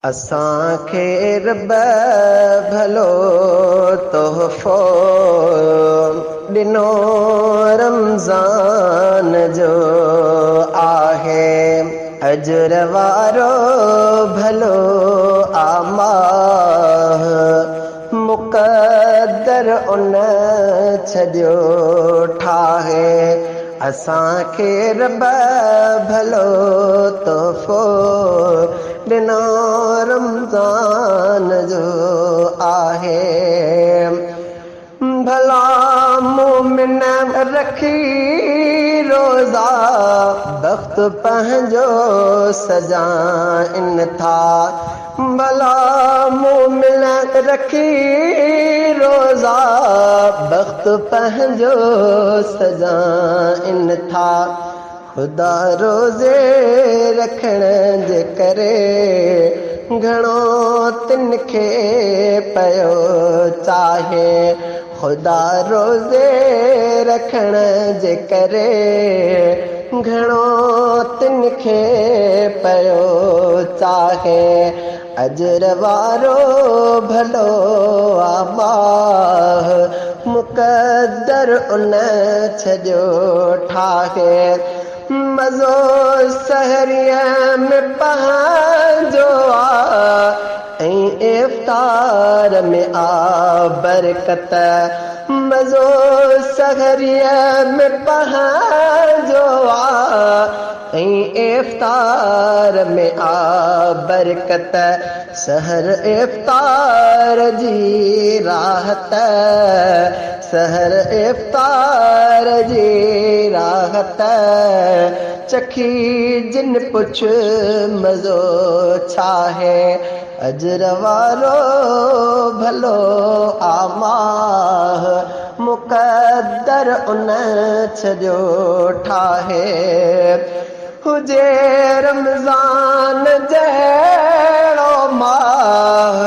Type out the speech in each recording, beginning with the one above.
असांखे रब भलो तोहफ़ो ॾिनो रमज़ान जो आहे। अजर वारो भलो आमाह मुक़द्दर उन छॾियो ठाहे। असांखे रब भलो तोहफ़ो ॾिनो रमज़ान जो आहे। भला मोमिन रखी रोज़ा बख़्त पंहिंजो सजाइन था। भला मोमिन रखी रोज़ा बख़्त पंहिंजो सजाइन था। ख़ुदा रोज़े रखण जे करे घणो तिन खे पियो चाहे। ख़ुदा रोज़े रखण जे करे घणो तिन खे पियो चाहे। अजर वारो भलो आमाह मुक़द्दर उन छॾियो ठाहे। मज़ो सहरीअ में पंहिंजो आ ऐं इफ़्तार में आ बरकत। मज़ो सहरीअ में पंहिंजो आ ऐं इफ़्तार में आ बरकत। सहर इफ़्तार जी राहत, सहर इफ़्तार जी राहत चखी जिन पुछ मज़ो छा है। अजर वारो भलो आमाह मुक़द्दर उन छॾियो ठाहे। हुजे रमज़ान जहिड़ो माह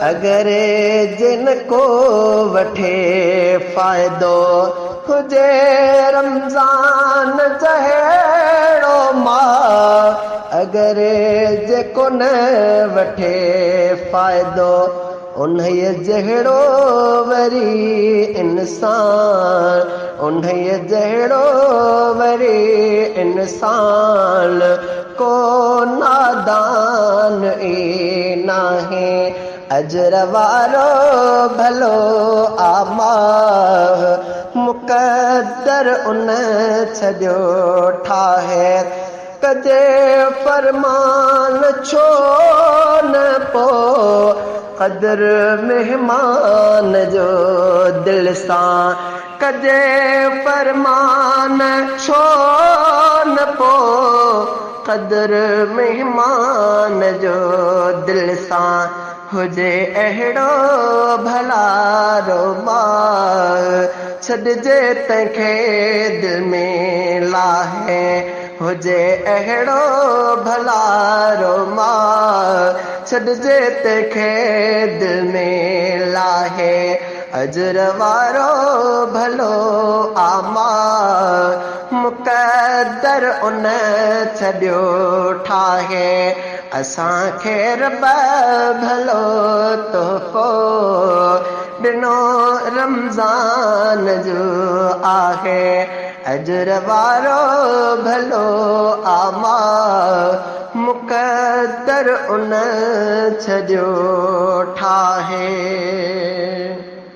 अगरि जिन को वठे फ़ाइदो। हुजे रमज़ान जहिड़ो माह अगरि जेको न वठे फ़ाइदो। उन्हीअ जहिड़ो वरी इंसान, उन्हीअ जहिड़ो वरी इंसान को नादान ई नाहे। अजर वारो भलो आमाह मुक़द्दर उन छॾियो ठाहे। कजे फरमान छो न पो क़दर मेहमान जो दिल सां। कजे फरमान छो न पो क़दर मेहमान जो दिल सां। हुजे अहिड़ो भला रोमाल छॾिजे तंहिंखे दिल में लाहे। हुजे अहिड़ो भला रोमाल छॾिजे तंहिंखे दिल में लाहे। अजर वारो भलो आमाह मुक़द्दर उन छॾियो ठाहे। असांखे रब भलो तोहफ़ो ॾिनो रमज़ान जो आहे। अजर वारो भलो आमाह मुक़द्दर उन छॾियो